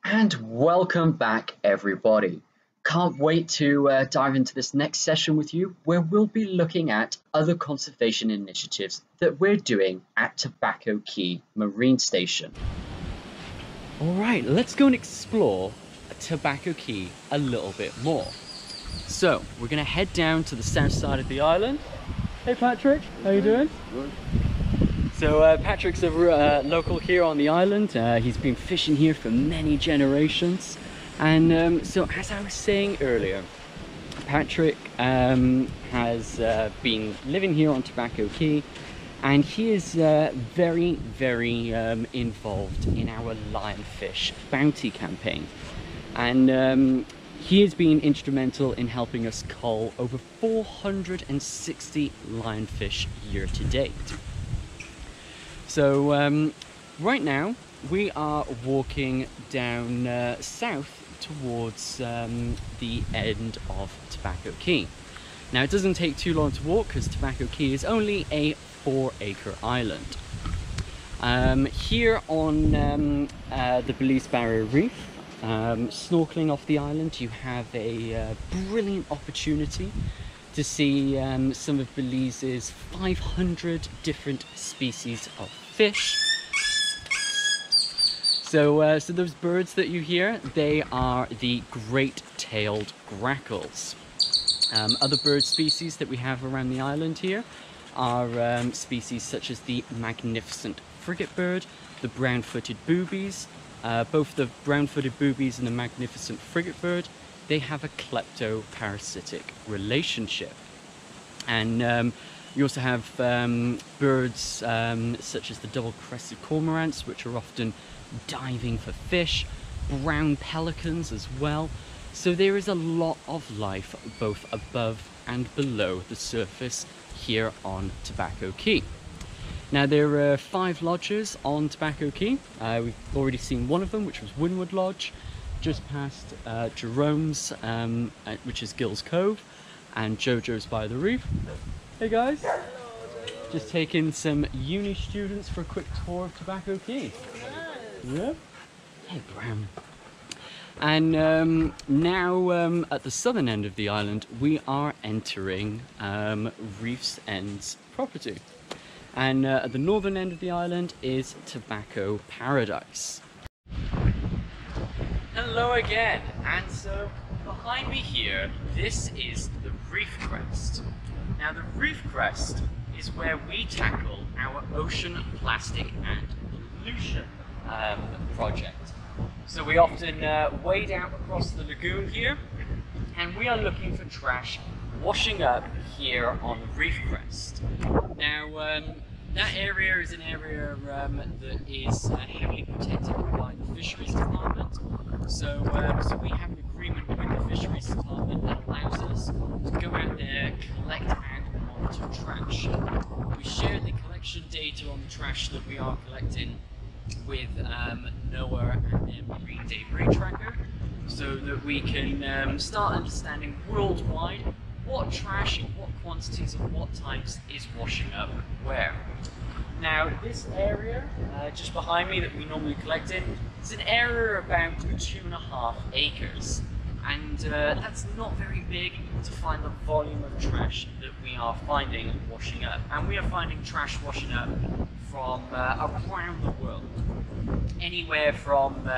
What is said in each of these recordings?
And welcome back, everybody. Can't wait to dive into this next session with you, where we'll be looking at other conservation initiatives that we're doing at Tobacco Caye Marine Station. All right, let's go and explore Tobacco Caye a little bit more. So we're gonna head down to the south side of the island. Hey Patrick, how you doing? Good. So Patrick's a local here on the island. He's been fishing here for many generations. And so as I was saying earlier, Patrick has been living here on Tobacco Caye, and he is very involved in our Lionfish bounty campaign. And he has been instrumental in helping us cull over 460 lionfish year to date. So right now we are walking down south towards the end of Tobacco Caye. Now it doesn't take too long to walk because Tobacco Caye is only a 4-acre island. Here on the Belize Barrier Reef, snorkeling off the island, you have a brilliant opportunity to see some of Belize's 500 different species of fish. So, so those birds that you hear, they are the great-tailed grackles. Other bird species that we have around the island here are species such as the magnificent frigate bird, the brown-footed boobies. Both the brown-footed boobies and the magnificent frigate bird, they have a klepto-parasitic relationship. And you also have birds such as the double-crested cormorants, which are often diving for fish, brown pelicans as well. So there is a lot of life both above and below the surface here on Tobacco Caye. Now there are 5 lodges on Tobacco Caye. We've already seen one of them, which was Windward Lodge, just past Jerome's, which is Gills Cove, and Jojo's by the reef. Hey guys, just taking some uni students for a quick tour of Tobacco Caye. Yeah. Hey Bram. And now at the southern end of the island, we are entering Reef's End's property. And at the northern end of the island is Tobacco Paradise. Hello again, and so behind me here, this is the Reef Crest. Now the Reef Crest is where we tackle our ocean plastic and pollution project. So we often wade out across the lagoon here, and we are looking for trash washing up here on the Reef Crest. Now that area is an area that is heavily protected by the Fisheries Department. So, so we have an agreement with the Fisheries Department that allows us to go out there, collect and monitor trash. We share the collection data on the trash that we are collecting with NOAA and their Marine Debris Tracker, so that we can start understanding worldwide what trash in what quantities and what types is washing up where. Now this area just behind me that we normally collect in is an area about 2.5 acres, and that's not very big to find the volume of trash that we are finding washing up. And we are finding trash washing up from around the world, anywhere from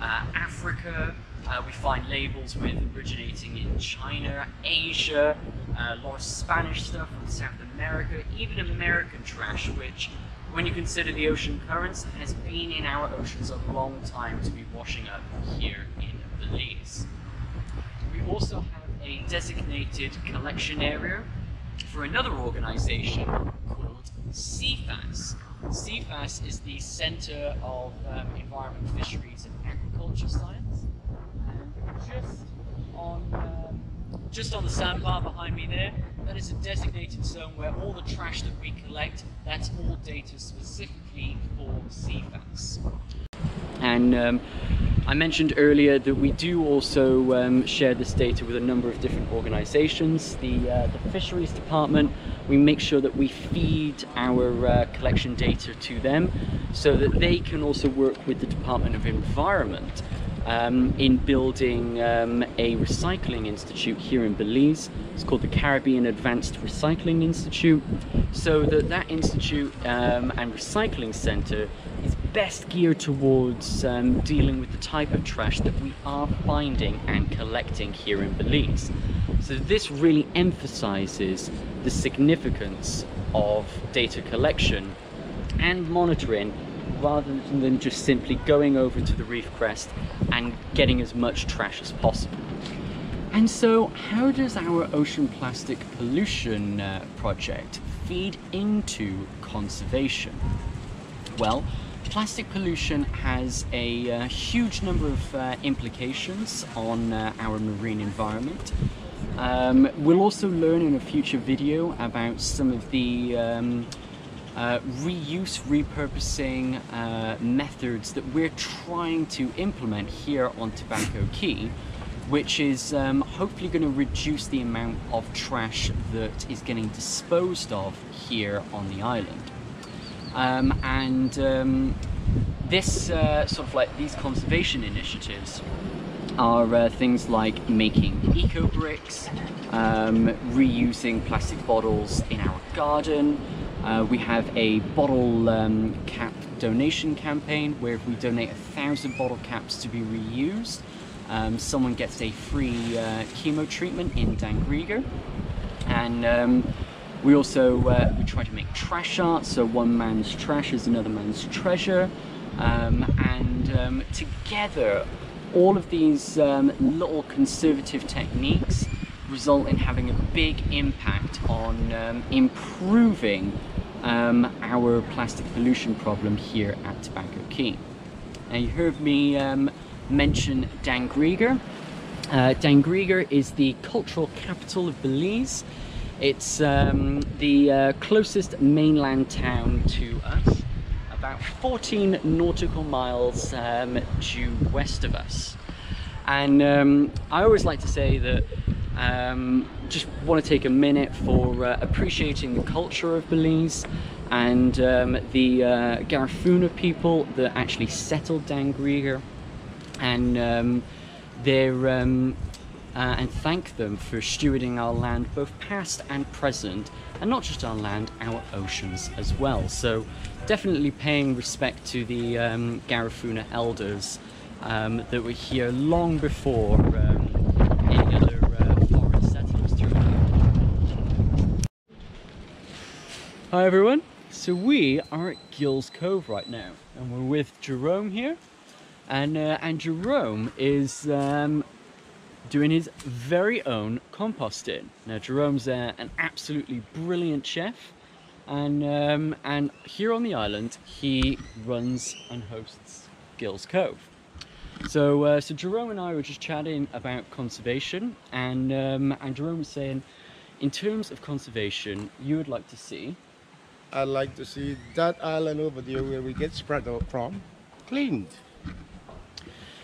Africa. We find labels with originating in China, Asia, a lot of Spanish stuff from South America, even American trash, which, when you consider the ocean currents, has been in our oceans a long time to be washing up here in Belize. We also have a designated collection area for another organisation called CFAS. CFAS is the Centre of Environment, Fisheries and Agriculture Science. Just on the sandbar behind me there, that is a designated zone where all the trash that we collect, that's all data specifically for CFAS. And I mentioned earlier that we do also share this data with a number of different organisations. The Fisheries Department, we make sure that we feed our collection data to them so that they can also work with the Department of Environment in building a recycling institute here in Belize. It's called the Caribbean Advanced Recycling Institute. So that institute and recycling center is best geared towards dealing with the type of trash that we are finding and collecting here in Belize. So this really emphasizes the significance of data collection and monitoring, rather than just simply going over to the Reef Crest and getting as much trash as possible. And so how does our ocean plastic pollution project feed into conservation? Well, plastic pollution has a huge number of implications on our marine environment. We'll also learn in a future video about some of the reuse, repurposing methods that we're trying to implement here on Tobacco Caye, which is hopefully going to reduce the amount of trash that is getting disposed of here on the island. This sort of like these conservation initiatives are things like making eco bricks, reusing plastic bottles in our garden. We have a bottle cap donation campaign where if we donate 1,000 bottle caps to be reused, someone gets a free chemo treatment in Dangriga. And we also we try to make trash art, so one man's trash is another man's treasure. Together, all of these little conservative techniques result in having a big impact on improving our plastic pollution problem here at Tobacco Caye. Now, you heard me mention Dangriga. Dangriga is the cultural capital of Belize. It's the closest mainland town to us, about 14 nautical miles due west of us. And I always like to say that just want to take a minute for appreciating the culture of Belize and the Garifuna people that actually settled Dangriga, and and thank them for stewarding our land, both past and present, and not just our land, our oceans as well. So definitely paying respect to the Garifuna elders that were here long before any other foreign settlers through it. Hi everyone, so we are at Gills Cove right now, and we're with Jerome here, and Jerome is doing his very own composting. Now Jerome's an absolutely brilliant chef, and here on the island he runs and hosts Gills Cove. So Jerome and I were just chatting about conservation, and Jerome was saying, in terms of conservation, you would like to see? I'd like to see that island over there where we get spread out from cleaned.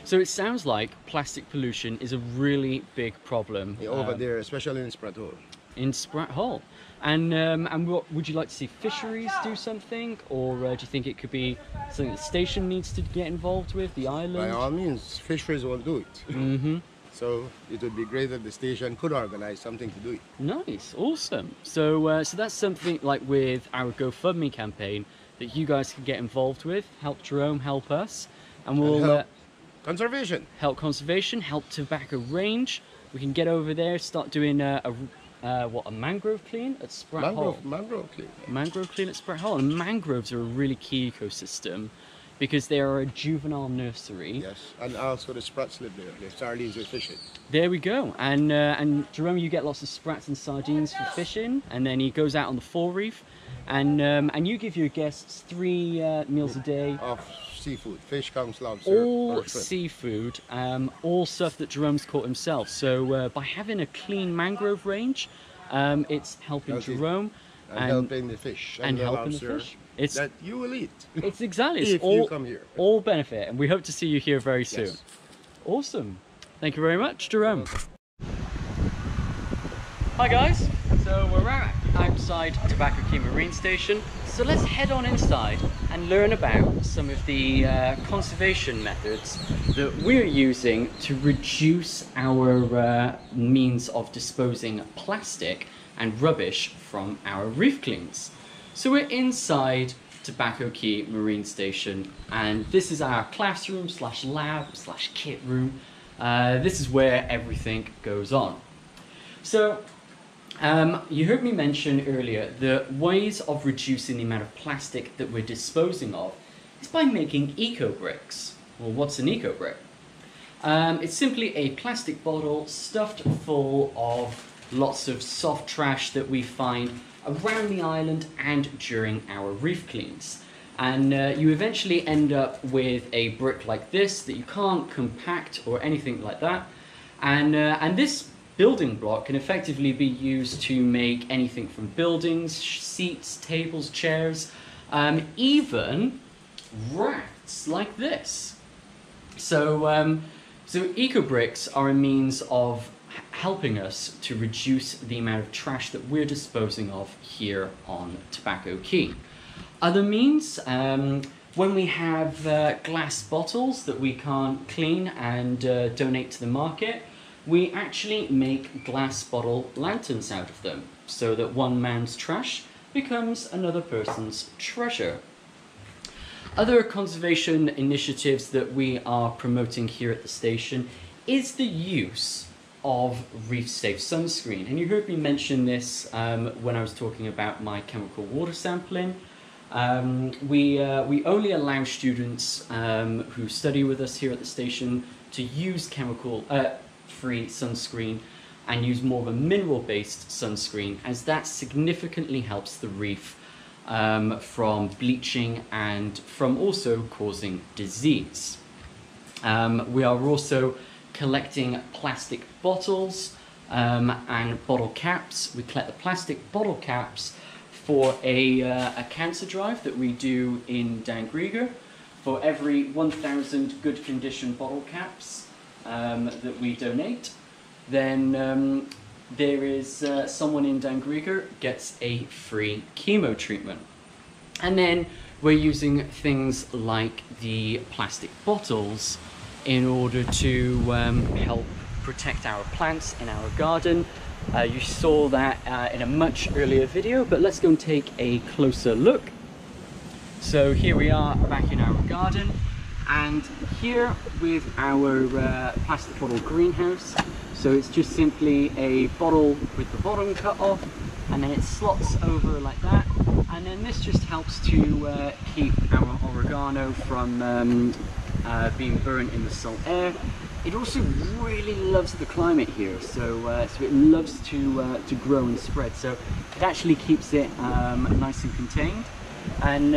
So it sounds like plastic pollution is a really big problem. Yeah, over there, especially in Sprat Hole. In Sprat Hole. And what, would you like to see fisheries do something, or do you think it could be something the station needs to get involved with, the island? By all means, fisheries won't do it. Mm-hmm. So it would be great if the station could organize something to do it. Nice, awesome. So so that's something like with our GoFundMe campaign that you guys can get involved with. Help Jerome, help us, and we'll help conservation. Help conservation, help tobacco range. We can get over there, start doing a mangrove clean at Sprat Hole. Mangrove clean. Mangrove clean at Sprat Hole. And mangroves are a really key ecosystem because they are a juvenile nursery. Yes, and also the sprats live there. The sardines are fishing. There we go. And Jerome, you get lots of sprats and sardines for fishing, and then he goes out on the fore reef, and you give your guests 3 meals a day of seafood, fish, clams, lobster, all seafood, all stuff that Jerome's caught himself. So by having a clean mangrove range, it's helping Jerome and helping the fish and helping the fish. It's that you will eat. It's exactly if all, you come here. All benefit, and we hope to see you here very soon. Yes. Awesome. Thank you very much, Jerome. Hi guys. So we're outside Tobacco Caye Marine Station, So let's head on inside and learn about some of the conservation methods that we're using to reduce our means of disposing plastic and rubbish from our reef cleans. So we're inside Tobacco Caye Marine Station, and this is our classroom slash lab slash kit room. This is where everything goes on. So you heard me mention earlier the ways of reducing the amount of plastic that we're disposing of is by making eco bricks. Well, what's an eco brick? It's simply a plastic bottle stuffed full of lots of soft trash that we find around the island and during our reef cleans. And you eventually end up with a brick like this that you can't compact or anything like that. And this building block can effectively be used to make anything from buildings, seats, tables, chairs, even rafts like this. So eco bricks are a means of helping us to reduce the amount of trash that we're disposing of here on Tobacco Caye. Other means, when we have glass bottles that we can't clean and donate to the market, we actually make glass bottle lanterns out of them, so that one man's trash becomes another person's treasure. Other conservation initiatives that we are promoting here at the station is the use of reef-safe sunscreen. And you heard me mention this when I was talking about my chemical water sampling. We only allow students who study with us here at the station to use chemical-free sunscreen and use more of a mineral-based sunscreen, as that significantly helps the reef from bleaching and from also causing disease. We are also collecting plastic bottles and bottle caps. We collect the plastic bottle caps for a cancer drive that we do in Dangrigor. For every 1,000 good condition bottle caps that we donate, then there is someone in Dangrigor gets a free chemo treatment. And then we're using things like the plastic bottles in order to help protect our plants in our garden. You saw that in a much earlier video, but let's go and take a closer look. So here we are back in our garden, and here with our plastic bottle greenhouse. So it's just simply a bottle with the bottom cut off, and then it slots over like that, and then this just helps to keep our oregano from being burnt in the salt air. It also really loves the climate here, so it loves to grow and spread. So it actually keeps it nice and contained. And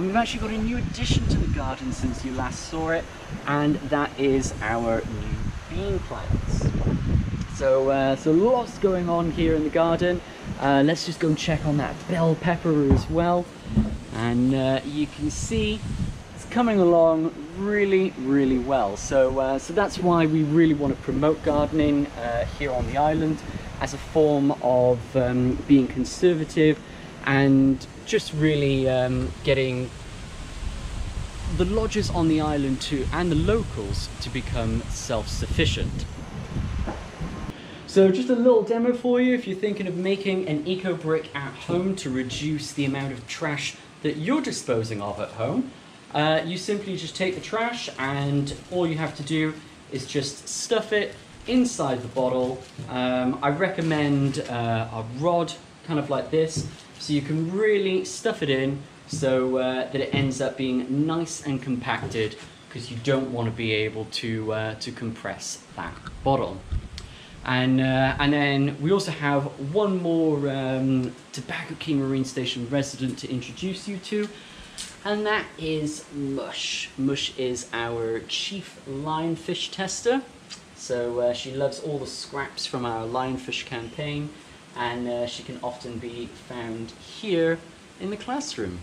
we've actually got a new addition to the garden since you last saw it, and that is our new bean plants. So lots going on here in the garden. Let's just go and check on that bell pepper as well. And you can see it's coming along really well. So that's why we really want to promote gardening here on the island as a form of being conservative and just really getting the lodgers on the island and the locals to become self-sufficient. So just a little demo for you if you're thinking of making an eco brick at home to reduce the amount of trash that you're disposing of at home. You simply just take the trash, and all you have to do is just stuff it inside the bottle. I recommend a rod kind of like this, so you can really stuff it in so that it ends up being nice and compacted, because you don't want to be able to compress that bottle. And then we also have one more Tobacco Caye Marine Station resident to introduce you to, and that is Mush. Mush is our chief lionfish tester. So she loves all the scraps from our lionfish campaign, and she can often be found here in the classroom.